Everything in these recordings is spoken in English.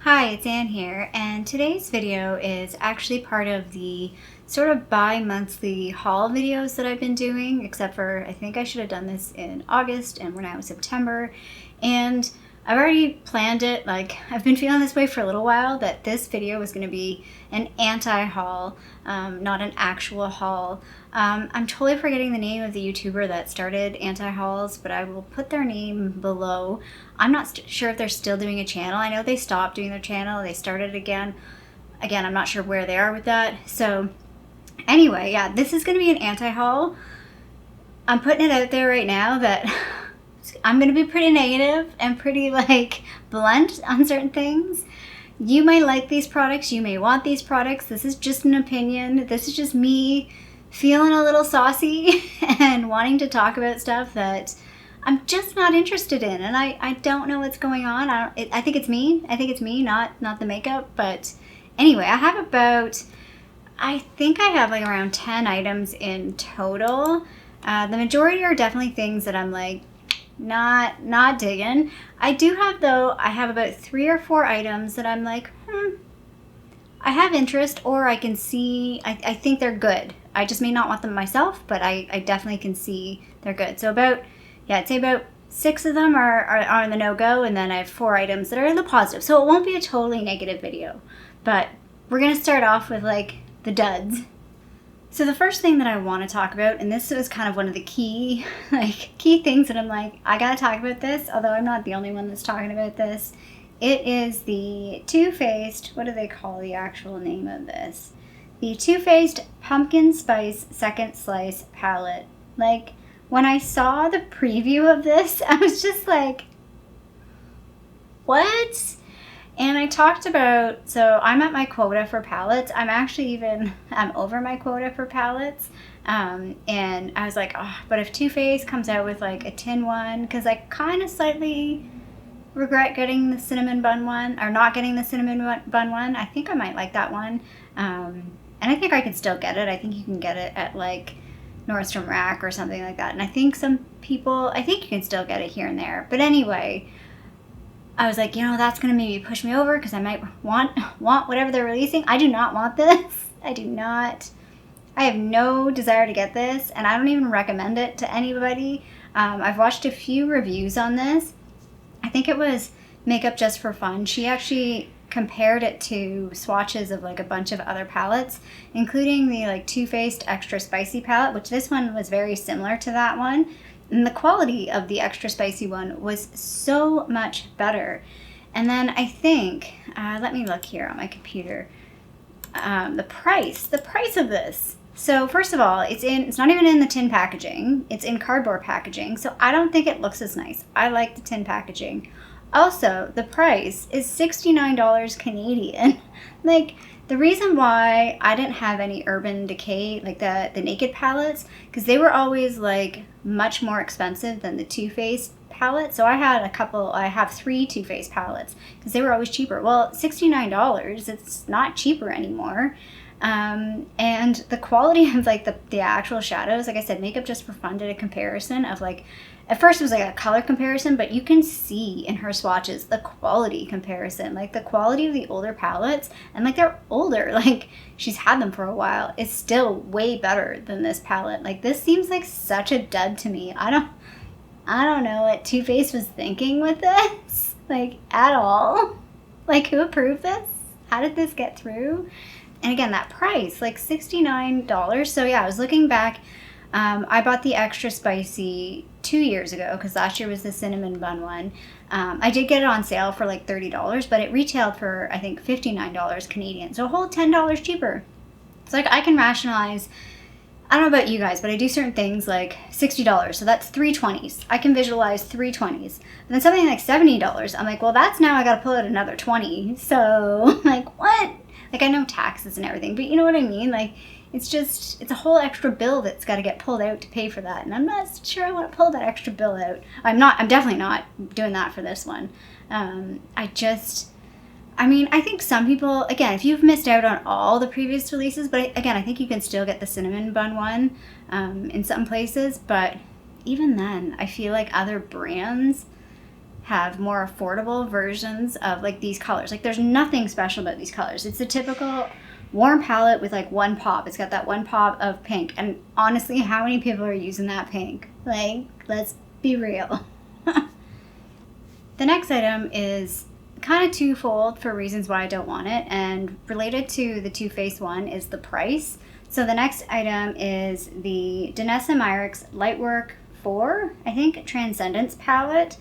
Hi, it's Anne here, and today's video is actually part of the sort of bi-monthly haul videos that I've been doing, except for I think I should have done this in August and we're now in September, and I've already planned it. Like, I've been feeling this way for a little while, that this video was going to be an anti-haul, not an actual haul. I'm totally forgetting the name of the YouTuber that started anti-hauls, but I will put their name below. I'm not sure if they're still doing a channel. I know they stopped doing their channel. They started again. I'm not sure where they are with that. So anyway, yeah, this is going to be an anti-haul. I'm putting it out there right now that I'm going to be pretty negative and pretty blunt on certain things. You may like these products. You may want these products. This is just an opinion. This is just me feeling a little saucy and wanting to talk about stuff that I'm just not interested in, and I don't know what's going on. I think it's me. I think it's me, not the makeup. But anyway, I think I have like around 10 items in total. The majority are definitely things that I'm like not digging. I have about 3 or 4 items that I'm like, I have interest, or I can see, I think they're good. I just may not want them myself, but I definitely can see they're good. So I'd say about 6 of them are on the no-go, and then I have 4 items that are in the positive. So it won't be a totally negative video, but we're going to start off with like the duds. So the first thing that I want to talk about, and this was kind of one of the key things that I'm like, I got to talk about this, although I'm not the only one that's talking about this. It is the Too Faced, what do they call the actual name of this? The Too Faced Pumpkin Spice Second Slice Palette. Like, when I saw the preview of this, I was just like, what? And I talked about, so I'm at my quota for palettes. I'm over my quota for palettes. And I was like, but if Too Faced comes out with like a tin one, because I kind of slightly regret getting the cinnamon bun one, or not getting the cinnamon bun one. I think I might like that one. And I think I can still get it. I think you can get it at like Nordstrom Rack or something like that. And I think you can still get it here and there. But anyway, I was like, that's going to maybe push me over because I might want whatever they're releasing. I do not want this. I have no desire to get this, and I don't even recommend it to anybody. I've watched a few reviews on this. I think it was Makeup Just for Fun. She actually compared it to swatches of like a bunch of other palettes, including the like Too Faced Extra Spicy palette, which this one was very similar to that one. And the quality of the Extra Spicy one was so much better. And then I think, let me look here on my computer, the price of this. So first of all, it's not even in the tin packaging. It's in cardboard packaging. So I don't think it looks as nice. I like the tin packaging. Also, the price is $69 Canadian. Like, the reason why I didn't have any Urban Decay, like the Naked palettes, because they were always like much more expensive than the Too Faced palette. So I have 3 Too Faced palettes because they were always cheaper. Well, $69, it's not cheaper anymore. And the quality of like the actual shadows, like I said, Makeup Just for Fun did a comparison of like, at first it was like a color comparison, but you can see in her swatches the quality comparison, like the quality of the older palettes, and like they're older, like she's had them for a while, is still way better than this palette. Like, this seems like such a dud to me. I don't know what Too Faced was thinking with this, like, at all. Like, who approved this? How did this get through? And again, that price, like $69. So yeah, I was looking back. I bought the Extra Spicy 2 years ago because last year was the cinnamon bun one. I did get it on sale for like $30, but it retailed for, I think, $59 Canadian. So a whole $10 cheaper. It's like, I can rationalize, I don't know about you guys, but I do certain things like $60. So that's 3 20s. I can visualize 3 20s. And then something like $70, I'm like, well, that's now I got to pull out another 20. So like, what? Like, I know taxes and everything, but you know what I mean? Like, it's a whole extra bill that's got to get pulled out to pay for that. And I'm not sure I want to pull that extra bill out. I'm definitely not doing that for this one. I think some people, again, if you've missed out on all the previous releases, but again, I think you can still get the cinnamon bun one in some places. But even then, I feel like other brands have more affordable versions of like these colors. Like there's nothing special about these colors. It's a typical warm palette with like one pop. It's got that one pop of pink. And honestly, how many people are using that pink? Like, let's be real. The next item is kind of twofold for reasons why I don't want it, and related to the Too Faced one is the price. So the next item is the Danielle Myrick's Lightwork 4, I think, Transcendence palette.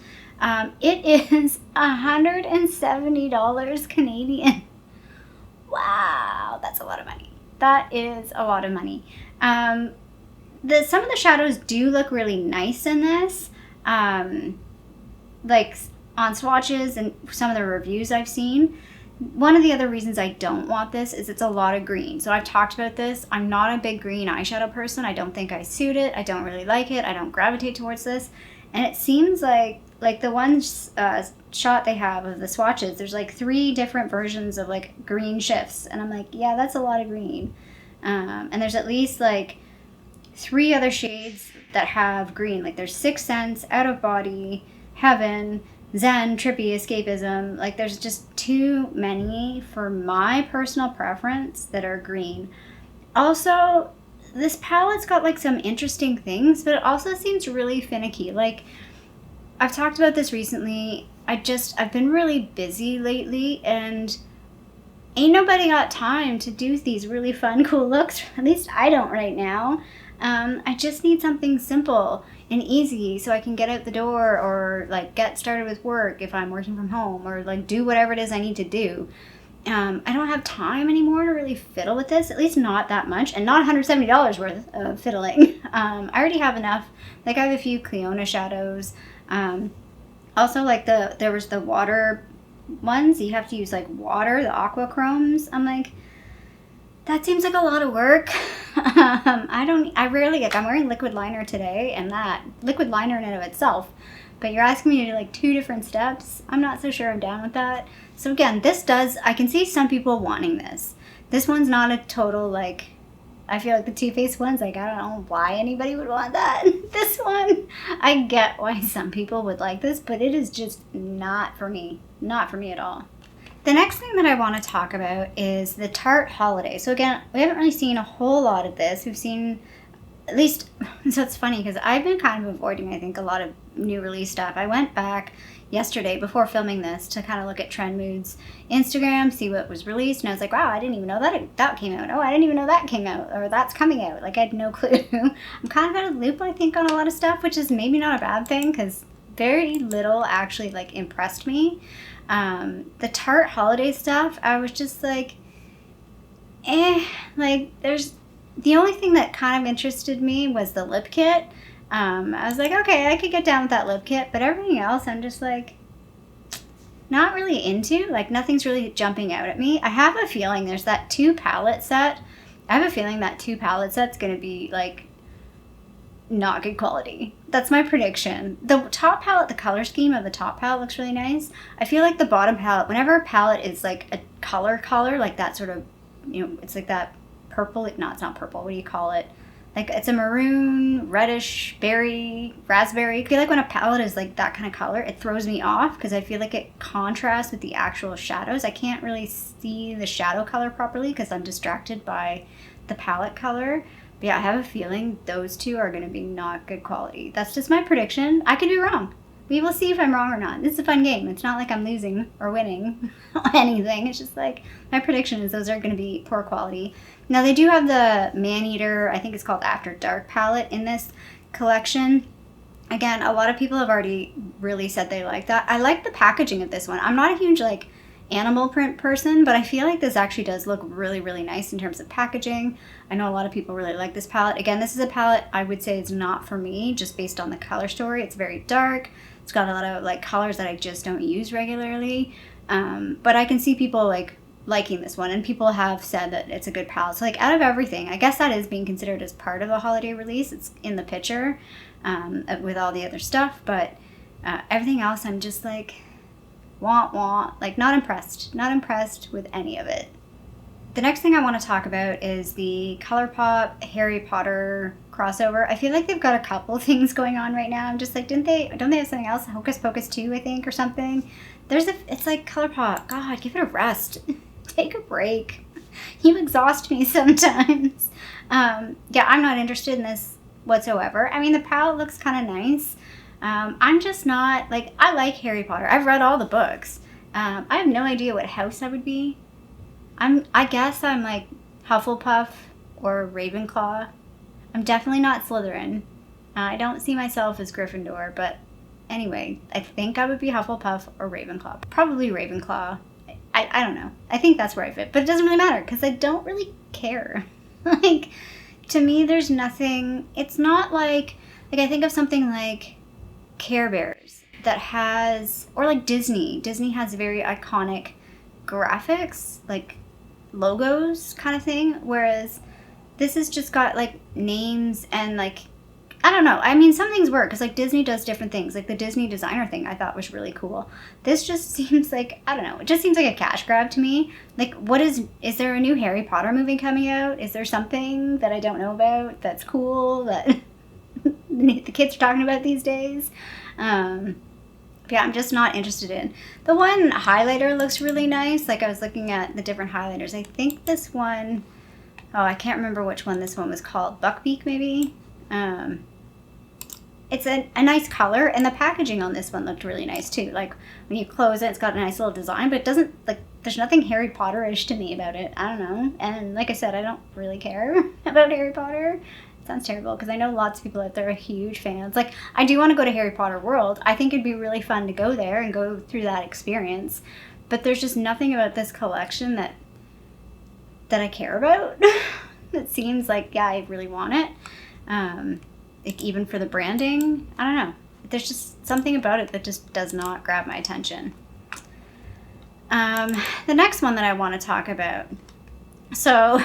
It is $170 Canadian. Wow, that's a lot of money. That is a lot of money. Some of the shadows do look really nice in this. Like on swatches and some of the reviews I've seen. One of the other reasons I don't want this is it's a lot of green. So I've talked about this. I'm not a big green eyeshadow person. I don't think I suit it. I don't really like it. I don't gravitate towards this. And it seems like the one shot they have of the swatches, there's like 3 different versions of like green shifts. And I'm like, yeah, that's a lot of green. And there's at least like 3 other shades that have green. Like there's Sixth Sense, Out of Body, Heaven, Zen, Trippy, Escapism. Like there's just too many for my personal preference that are green. Also, this palette's got like some interesting things, but it also seems really finicky. Like I've talked about this recently. I've been really busy lately, and ain't nobody got time to do these really fun, cool looks. At least I don't right now. I just need something simple and easy so I can get out the door or like get started with work if I'm working from home, or like do whatever it is I need to do. I don't have time anymore to really fiddle with this, at least not that much, and not $170 worth of fiddling. I already have enough. Like I have a few Cleona shadows. Also, like there was the water ones. You have to use like water, the aquachromes. I'm like, that seems like a lot of work. I rarely get, I'm wearing liquid liner today, and that liquid liner in and of itself, but you're asking me to do like 2 different steps. I'm not so sure I'm down with that. So again, I can see some people wanting this. This one's not a total, like, I feel like the Too Faced one's like, I don't know why anybody would want that. This one, I get why some people would like this, but it is just not for me. Not for me at all. The next thing that I want to talk about is the Tarte Holiday. So again, we haven't really seen a whole lot of this. We've seen, at least, so it's funny because I've been kind of avoiding, I think, a lot of new release stuff. I went back yesterday before filming this to kind of look at Trend Mood's Instagram, see what was released, and I was like, wow, I didn't even know that came out. Oh, I didn't even know that came out, or that's coming out. Like, I had no clue. I'm kind of out of the loop, I think, on a lot of stuff, which is maybe not a bad thing because very little actually, like, impressed me. The Tarte Holiday stuff, I was just like, like, the only thing that kind of interested me was the lip kit. I was like, okay, I could get down with that lip kit, but everything else I'm just like not really into. Like nothing's really jumping out at me. I have a feeling there's that 2 palette set. I have a feeling that 2 palette set's going to be like not good quality. That's my prediction. The top palette, the color scheme of the top palette looks really nice. I feel like the bottom palette, whenever a palette is like a color, like that sort of, it's like that purple, no, it's not purple, what do you call it? Like it's a maroon, reddish, berry, raspberry. I feel like when a palette is like that kind of color, it throws me off because I feel like it contrasts with the actual shadows. I can't really see the shadow color properly because I'm distracted by the palette color. But yeah, I have a feeling those 2 are going to be not good quality. That's just my prediction. I could be wrong. We will see if I'm wrong or not. This is a fun game. It's not like I'm losing or winning anything. It's just like my prediction is those are going to be poor quality. Now they do have the Maneater, I think it's called After Dark palette in this collection. Again, a lot of people have already really said they like that. I like the packaging of this one. I'm not a huge like animal print person, but I feel like this actually does look really, really nice in terms of packaging. I know a lot of people really like this palette. Again, this is a palette I would say is not for me just based on the color story. It's very dark. It's got a lot of like colors that I just don't use regularly. But I can see people like liking this one, and people have said that it's a good palette. So like out of everything, I guess that is being considered as part of the holiday release. It's in the picture with all the other stuff, but everything else I'm just like, like not impressed with any of it. The next thing I want to talk about is the Colourpop Harry Potter crossover. I feel like they've got a couple things going on right now. I'm just like, don't they have something else? Hocus Pocus 2, I think, or something. It's like Colourpop. God, give it a rest. Take a break. You exhaust me sometimes. Yeah, I'm not interested in this whatsoever. I mean, the palette looks kind of nice. I'm just not, like, I like Harry Potter. I've read all the books. I have no idea what house I would be. I guess I'm like Hufflepuff or Ravenclaw. I'm definitely not Slytherin. I don't see myself as Gryffindor, but anyway, I think I would be Hufflepuff or Ravenclaw. Probably Ravenclaw. I don't know. I think that's where I fit, but it doesn't really matter because I don't really care. Like, to me, there's nothing. It's not like I think of something like Care Bears that has, or like Disney. Disney has very iconic graphics, like logos kind of thing, whereas this has just got like names and like, I don't know. I mean, some things work because like Disney does different things. Like the Disney designer thing I thought was really cool. This just seems like, I don't know, it just seems like a cash grab to me. Like, is there a new Harry Potter movie coming out? Is there something that I don't know about that's cool that the kids are talking about these days? Yeah, I'm just not interested in. The one highlighter looks really nice. Like I was looking at the different highlighters. I think this one, I can't remember which one this one was called. Buckbeak maybe? It's a nice color, and the packaging on this one looked really nice too. Like when you close it, it's got a nice little design, but it doesn't, like, there's nothing Harry Potter-ish to me about it. I don't know. And like I said, I don't really care about Harry Potter. Sounds terrible because I know lots of people out there are huge fans. Like, I do want to go to Harry Potter World. I think it'd be really fun to go there and go through that experience. But there's just nothing about this collection that I care about. That seems like, yeah, I really want it. Like, even for the branding, I don't know. There's just something about it that just does not grab my attention. The next one that I want to talk about. So,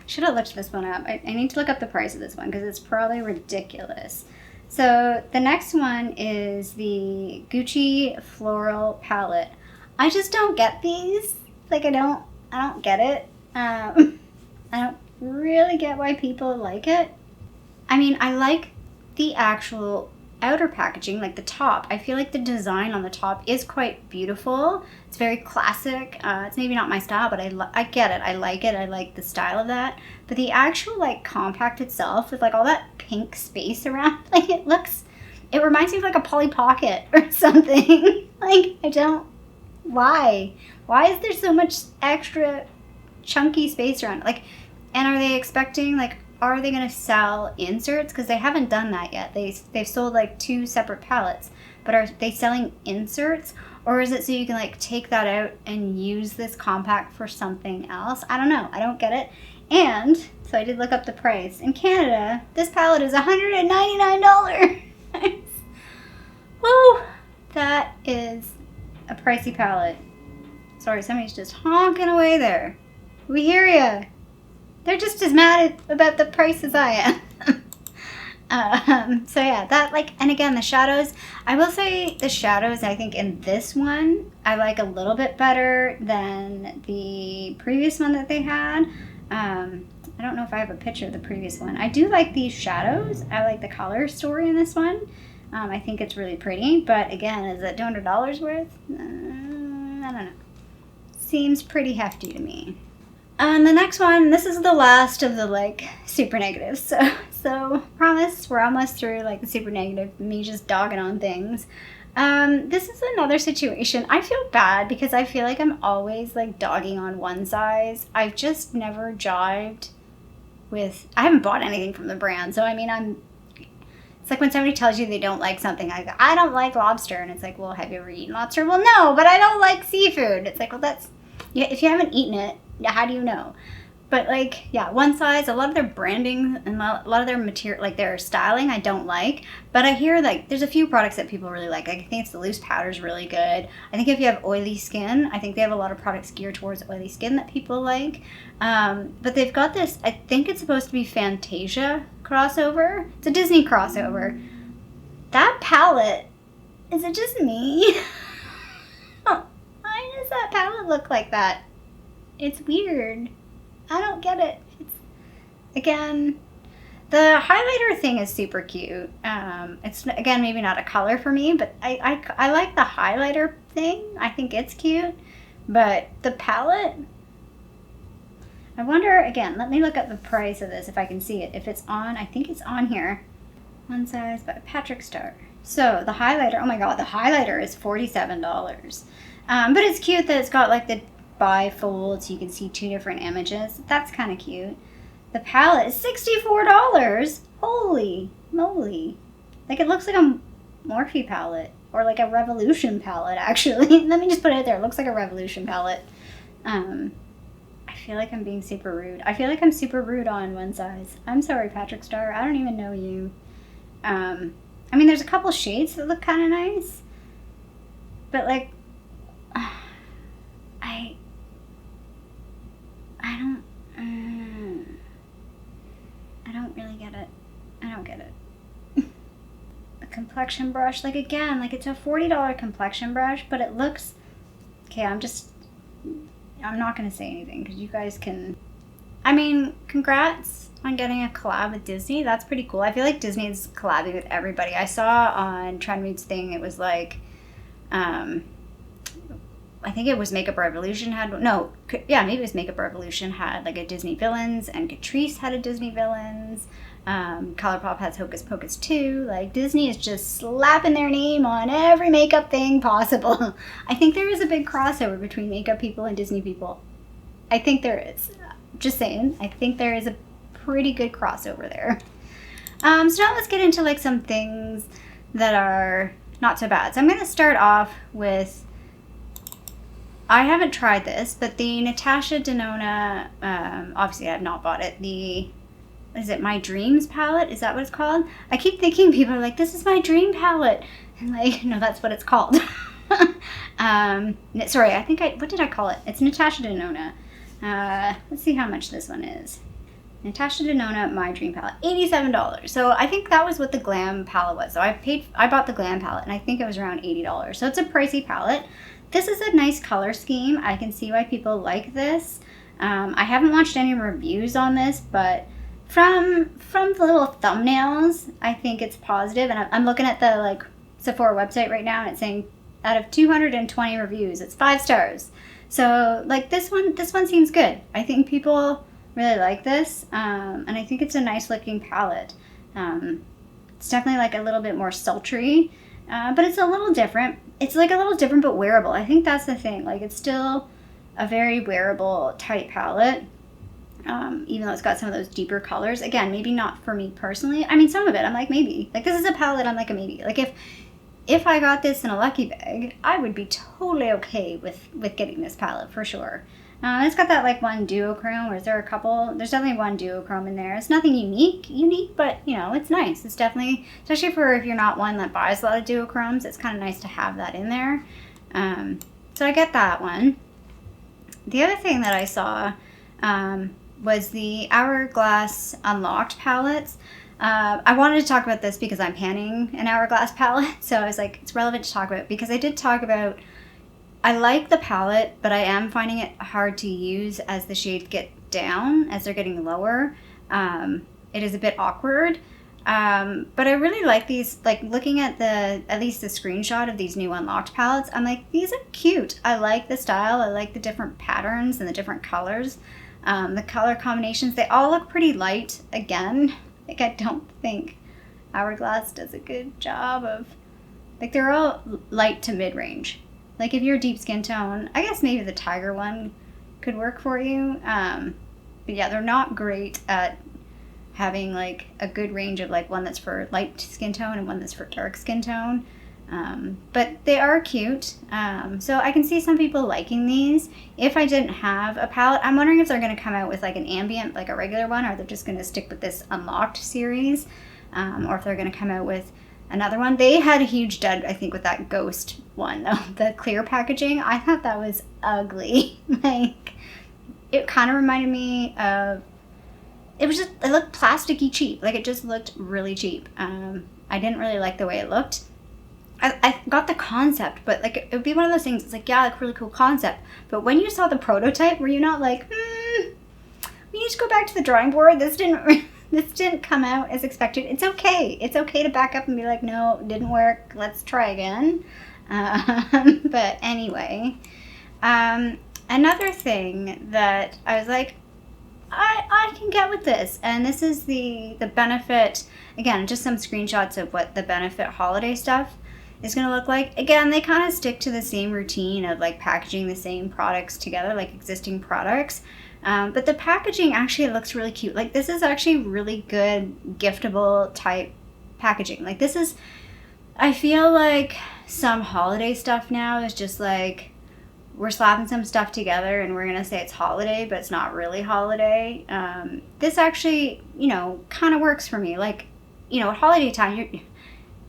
should have looked this one up. I need to look up the price of this one because it's probably ridiculous. So the next one is the Gucci Floral Palette. I just don't get these. Like, I don't get it. I don't really get why people like it. I mean, I like the actual outer packaging, like the top. I feel like the design on the top is quite beautiful. It's very classic. It's maybe not my style, but I get it. I like it. I like the style of that. But the actual like compact itself with like all that pink space around, like it reminds me of like a Polly Pocket or something. Like, why? Why is there so much extra chunky space around it? Like, and are they expecting, like, are they going to sell inserts? Because they haven't done that yet. They've sold like 2 separate palettes, but are they selling inserts? Or is it so you can like take that out and use this compact for something else? I don't know. I don't get it. And so I did look up the price. In Canada, this palette is $199. Woo! That is a pricey palette. Sorry, somebody's just honking away there. We hear ya. They're just as mad about the price as I am. So yeah, that, like, and again, the shadows, I will say the shadows, I think in this one, I like a little bit better than the previous one that they had. I don't know if I have a picture of the previous one. I do like these shadows. I like the color story in this one. I think it's really pretty, but again, is it $200 worth? I don't know. Seems pretty hefty to me. The next one, this is the last of the, like, super negatives. So promise, we're almost through, like, the super negative, me just dogging on things. This is another situation. I feel bad because I feel like I'm always, like, dogging on one size. I've just never jived with, I haven't bought anything from the brand, so, I mean, it's like when somebody tells you they don't like something, I go, I don't like lobster, and it's like, well, have you ever eaten lobster? Well, no, but I don't like seafood. It's like, well, that's, yeah, if you haven't eaten it, how do you know? But, like, yeah, one size, a lot of their branding and a lot of their material, like, their styling, I don't like. But I hear, like, there's a few products that people really like. I think it's the loose powder's really good. I think if you have oily skin, I think they have a lot of products geared towards oily skin that people like. But they've got this, I think it's supposed to be Fantasia crossover. It's a Disney crossover. That palette, is it just me? Why does that palette look like that? It's weird. I don't get it. Again, the highlighter thing is super cute. It's, again, maybe not a color for me, but I like the highlighter thing. I think it's cute. But the palette, I wonder, again, let me look up the price of this if I can see it. If it's on, I think it's on here. One Size by Patrick Star. So the highlighter, oh my god, the highlighter is $47. But it's cute that it's got like the bifold so you can see two different images. That's kind of cute. The palette is $64. Holy moly. Like, it looks like a Morphe palette. Or like a Revolution palette, actually. Let me just put it there. It looks like a Revolution palette. I feel like I'm being super rude. I feel like I'm super rude on One Size. I'm sorry, Patrick Star. I don't even know you. I mean, there's a couple shades that look kind of nice. But, like, I don't really get it. I don't get it. A complexion brush, like, again, like, it's a $40 complexion brush, but it looks, okay, I'm not going to say anything because you guys can, I mean, congrats on getting a collab with Disney. That's pretty cool. I feel like Disney is collabing with everybody. I saw on Trendread's thing, it was like, I think it was Makeup Revolution maybe it was Makeup Revolution had like a Disney Villains, and Catrice had a Disney Villains. Colourpop has Hocus Pocus 2. Like, Disney is just slapping their name on every makeup thing possible. I think there is a big crossover between makeup people and Disney people. I think there is. Just saying. I think there is a pretty good crossover there. So now let's get into like some things that are not so bad. So I'm going to start off with, I haven't tried this, but the Natasha Denona, obviously I have not bought it, is it My Dreams palette? Is that what it's called? I keep thinking people are like, this is my dream palette. And like, no, that's what it's called. Sorry, what did I call it? It's Natasha Denona. Let's see how much this one is. Natasha Denona My Dream palette, $87. So I think that was what the Glam palette was. So I bought the Glam palette, and I think it was around $80. So it's a pricey palette. This is a nice color scheme. I can see why people like this. I haven't watched any reviews on this, but from the little thumbnails, I think it's positive. And I'm looking at the like Sephora website right now, and it's saying out of 220 reviews, it's 5 stars. So like this one seems good. I think people really like this, and I think it's a nice looking palette. It's definitely like a little bit more sultry, but it's a little different. It's like a little different but wearable. I think that's the thing. Like, it's still a very wearable type palette, even though it's got some of those deeper colors. Again, maybe not for me personally. I mean, some of it I'm like, maybe. Like, this is a palette I'm like a maybe. Like, if I got this in a lucky bag, I would be totally okay with getting this palette for sure. It's got that like one duochrome, or is there a couple? There's definitely one duochrome in there. It's nothing unique, but you know, it's nice. It's definitely, especially for if you're not one that buys a lot of duochromes, it's kind of nice to have that in there. So I get that one. The other thing that I saw was the Hourglass Unlocked palettes. I wanted to talk about this because I'm panning an Hourglass palette, so I was like, it's relevant to talk about, because I did talk about, I like the palette, but I am finding it hard to use as the shades get down, as they're getting lower. It is a bit awkward, but I really like these, like looking at at least the screenshot of these new Unlocked palettes, I'm like, these are cute. I like the style, I like the different patterns and the different colors. The color combinations, they all look pretty light again. Like, I don't think Hourglass does a good job of, like, they're all light to mid-range. Like, if you're a deep skin tone, I guess maybe the Tiger one could work for you. But yeah, they're not great at having, like, a good range of, like, one that's for light skin tone and one that's for dark skin tone. But they are cute. So I can see some people liking these. If I didn't have a palette, I'm wondering if they're going to come out with, like, an ambient, like a regular one, or they're just going to stick with this Unlocked series. Or if they're going to come out with another one. They had a huge dud, I think, with that Ghost one, though. The clear packaging, I thought that was ugly. Like, it kind of reminded me of, it looked plasticky cheap. Like, it just looked really cheap. I didn't really like the way it looked. I got the concept, but like, it would be one of those things, it's like, yeah, like, really cool concept. But when you saw the prototype, were you not like, we need to go back to the drawing board. This didn't come out as expected. It's okay. It's okay to back up and be like, no, it didn't work. Let's try again. But anyway, another thing that I was like, I can get with this. And this is the Benefit, again, just some screenshots of what the Benefit holiday stuff is going to look like. Again, they kind of stick to the same routine of like packaging the same products together, like existing products. But the packaging actually looks really cute. Like this is actually really good giftable type packaging. Like this is, I feel like some holiday stuff now is just like, we're slapping some stuff together and we're going to say it's holiday, but it's not really holiday. This actually, you know, kind of works for me. Like, you know, at holiday time,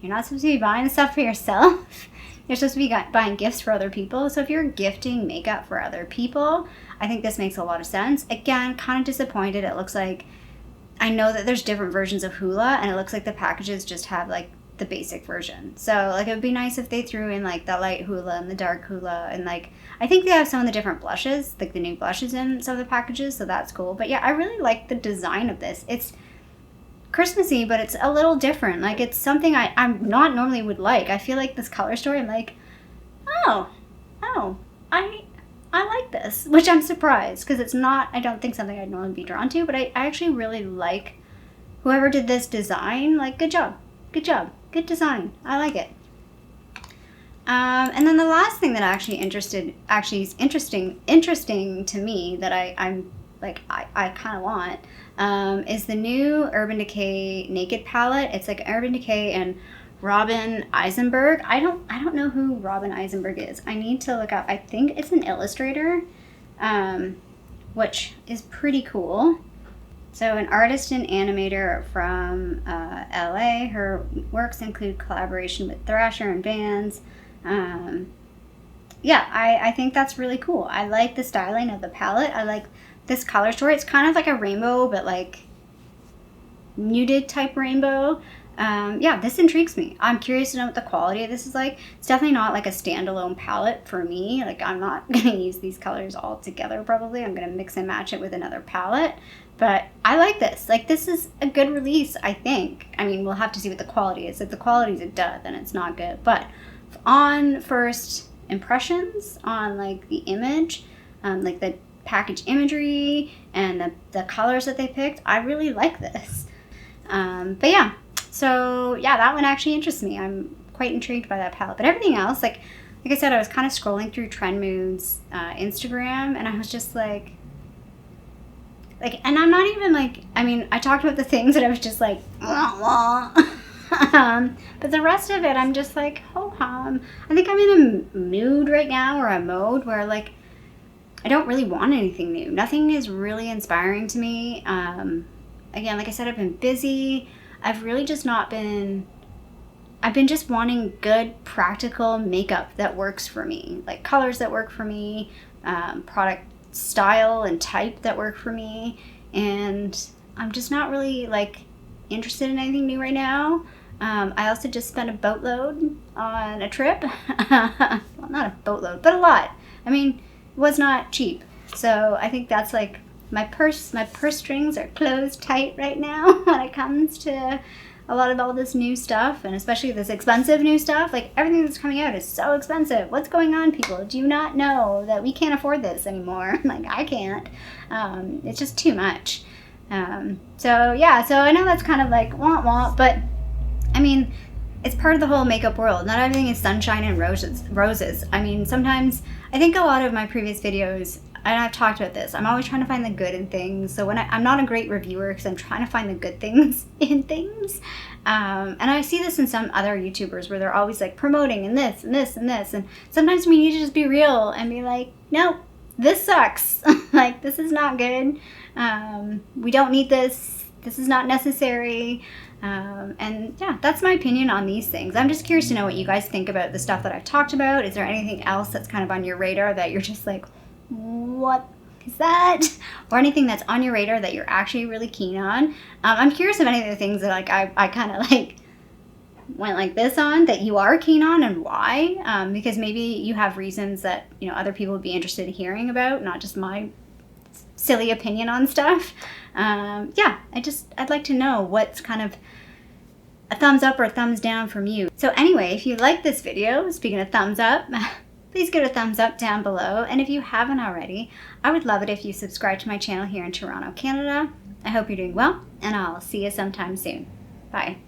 you're not supposed to be buying stuff for yourself. You're supposed to be buying gifts for other people. So if you're gifting makeup for other people, I think this makes a lot of sense. Again, kind of disappointed. It looks like, I know that there's different versions of Hoola, and it looks like the packages just have like the basic version. So like it would be nice if they threw in like the light Hoola and the dark Hoola, and like I think they have some of the different blushes, like the new blushes in some of the packages, so that's cool. But yeah, I really like the design of this. It's Christmassy, but it's a little different. Like it's something I'm not normally would like. I feel like this color story, I'm like, oh, I like this, which I'm surprised because it's not, I don't think something I'd normally be drawn to, but I actually really like whoever did this design. Like, good job, good design. I like it. And then the last thing that actually is interesting to me that I'm like, I kind of want, is the new Urban Decay Naked palette. It's like Urban Decay and Robin Eisenberg. I don't know who Robin Eisenberg is. I need to look up. I think it's an illustrator, which is pretty cool. So an artist and animator from LA. Her works include collaboration with Thrasher and Vans. Yeah, I think that's really cool. I like the styling of the palette. I like this color story. It's kind of like a rainbow, but like muted type rainbow. Yeah, this intrigues me. I'm curious to know what the quality of this is like. It's definitely not like a standalone palette for me. Like I'm not going to use these colors all together probably. I'm going to mix and match it with another palette. But I like this. Like this is a good release, I think. I mean, we'll have to see what the quality is. If the quality is a dud, then it's not good. But on first impressions, on like the image, like the package imagery and the colors that they picked, I really like this. But yeah. So yeah, that one actually interests me. I'm quite intrigued by that palette. But everything else, like I said, I was kind of scrolling through Trend Mood's Instagram, and I was just like, and I'm not even like, I mean, I talked about the things that I was just like, wah, wah. But the rest of it, I'm just like, ho-hum. I think I'm in a mood right now, or a mode where like, I don't really want anything new. Nothing is really inspiring to me. Again, like I said, I've been busy. I've really just not been, I've been just wanting good, practical makeup that works for me. Like colors that work for me, product style and type that work for me. And I'm just not really like interested in anything new right now. I also just spent a boatload on a trip. Well, not a boatload, but a lot. I mean, it was not cheap. So I think that's like, my purse strings are closed tight right now when it comes to a lot of all this new stuff, and especially this expensive new stuff. Like everything that's coming out is so expensive. What's going on, people? Do you not know that we can't afford this anymore? Like I can't. It's just too much. So yeah, so I know that's kind of like wah, but I mean, it's part of the whole makeup world. Not everything is sunshine and roses. I mean, sometimes I think a lot of my previous videos, and I've talked about this, I'm always trying to find the good in things. So when I'm not a great reviewer because I'm trying to find the good things in things. And I see this in some other YouTubers where they're always like promoting and this and this and this. And sometimes we need to just be real and be like, no, this sucks. Like, this is not good. We don't need this. This is not necessary. And yeah, that's my opinion on these things. I'm just curious to know what you guys think about the stuff that I've talked about. Is there anything else that's kind of on your radar that you're just like, what is that? Or anything that's on your radar that you're actually really keen on. I'm curious of any of the things that like I kind of like went like this on that you are keen on, and why. Because maybe you have reasons that, you know, other people would be interested in hearing about, not just my silly opinion on stuff. Yeah, I'd like to know what's kind of a thumbs up or a thumbs down from you. So anyway, if you like this video, speaking of thumbs up, please give it a thumbs up down below. And if you haven't already, I would love it if you subscribe to my channel here in Toronto, Canada. I hope you're doing well, and I'll see you sometime soon. Bye.